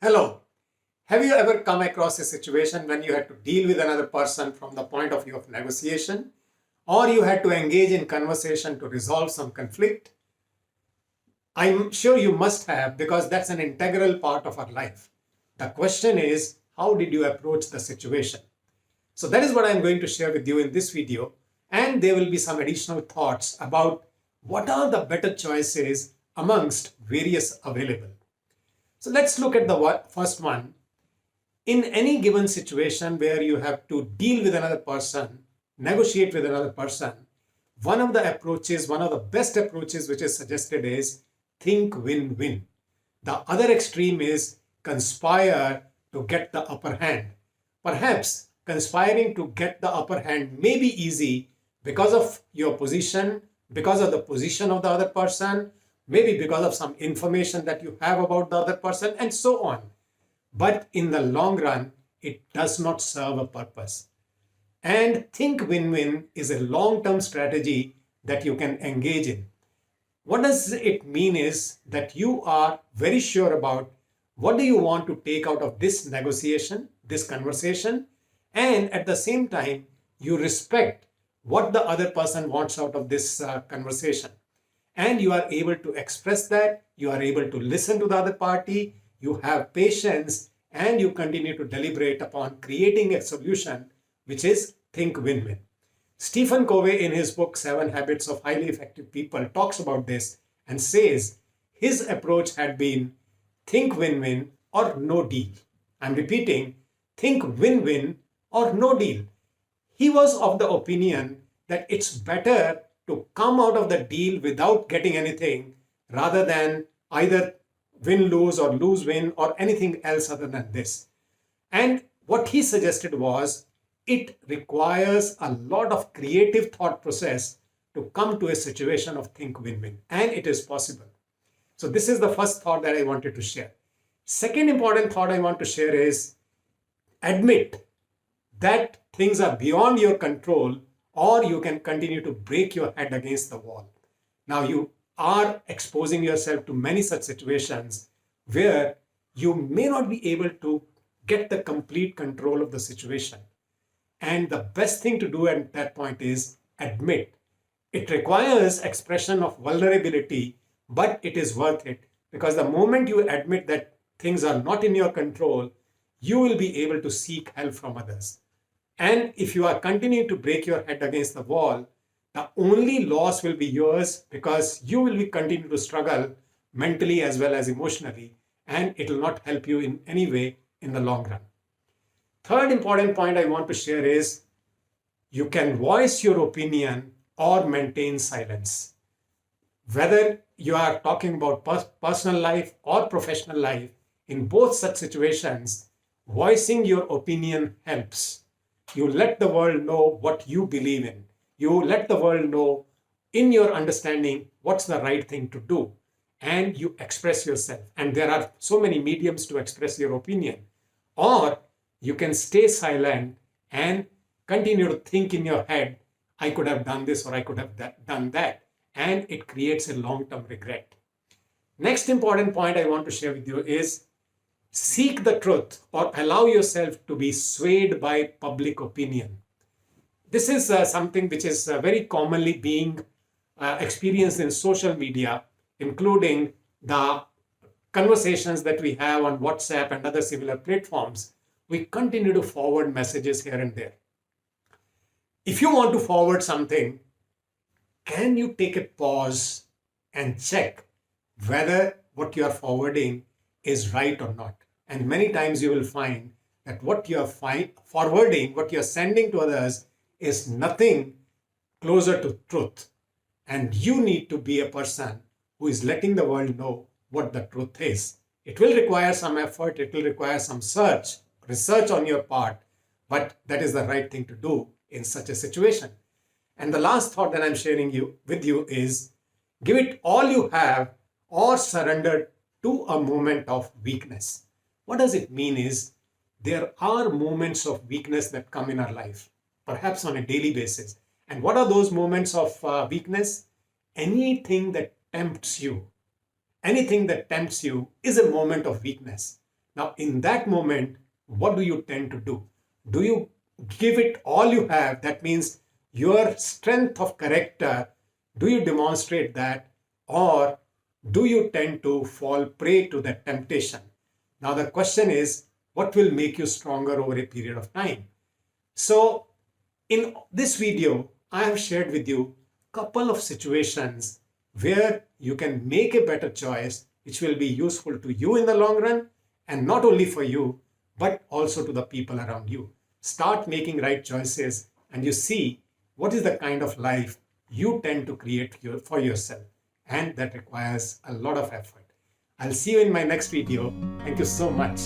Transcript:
Hello. Have you ever come across a situation when you had to deal with another person from the point of view of negotiation, or you had to engage in conversation to resolve some conflict? I'm sure you must have, because that's an integral part of our life. The question is, how did you approach the situation? So that is what I'm going to share with you in this video, and there will be some additional thoughts about what are the better choices amongst various available. So let's look at the first one. In any given situation where you have to deal with another person, negotiate with another person, one of the approaches, one of the best approaches which is suggested is think win-win. The other extreme is conspire to get the upper hand. Perhaps conspiring to get the upper hand may be easy because of your position, because of the position of the other person, maybe because of some information that you have about the other person, and so on. But in the long run, it does not serve a purpose. And think win-win is a long-term strategy that you can engage in. What does it mean is that you are very sure about what do you want to take out of this negotiation, this conversation, and at the same time, you respect what the other person wants out of this conversation. And you are able to express that, you are able to listen to the other party, you have patience, and you continue to deliberate upon creating a solution, which is think win-win. Stephen Covey, in his book 7 Habits of Highly Effective People, talks about this and says his approach had been think win-win or no deal. I'm repeating, think win-win or no deal. He was of the opinion that it's better to come out of the deal without getting anything rather than either win-lose or lose-win or anything else other than this. And what he suggested was it requires a lot of creative thought process to come to a situation of think win-win, and it is possible. So this is the first thought that I wanted to share. Second important thought I want to share is admit that things are beyond your control, or you can continue to break your head against the wall. Now you are exposing yourself to many such situations where you may not be able to get the complete control of the situation. And the best thing to do at that point is admit. It requires expression of vulnerability, but it is worth it, because the moment you admit that things are not in your control, you will be able to seek help from others. And if you are continuing to break your head against the wall, the only loss will be yours, because you will be continue to struggle mentally as well as emotionally, and it will not help you in any way in the long run. Third important point I want to share is you can voice your opinion or maintain silence. Whether you are talking about personal life or professional life, in both such situations, voicing your opinion helps. You let the world know what you believe in. You let the world know in your understanding what's the right thing to do, and you express yourself. And there are so many mediums to express your opinion. Or you can stay silent and continue to think in your head, I could have done this or I could have done that. And it creates a long-term regret. Next important point I want to share with you is seek the truth or allow yourself to be swayed by public opinion. This is something which is very commonly being experienced in social media, including the conversations that we have on WhatsApp and other similar platforms. We continue to forward messages here and there. If you want to forward something, can you take a pause and check whether what you are forwarding is right or not? And many times you will find that what you are forwarding, what you are sending to others is nothing closer to truth. And you need to be a person who is letting the world know what the truth is. It will require some effort, it will require some research on your part, but that is the right thing to do in such a situation. And the last thought that I'm sharing with you is give it all you have or surrender to a moment of weakness. What does it mean is there are moments of weakness that come in our life, perhaps on a daily basis. And what are those moments of weakness? Anything that tempts you is a moment of weakness. Now, in that moment, what do you tend to do? Do you give it all you have? That means your strength of character. Do you demonstrate that? Or do you tend to fall prey to that temptation? Now, the question is, what will make you stronger over a period of time? So, in this video, I have shared with you a couple of situations where you can make a better choice, which will be useful to you in the long run, and not only for you, but also to the people around you. Start making right choices, and you see what is the kind of life you tend to create for yourself. And that requires a lot of effort. I'll see you in my next video. Thank you so much.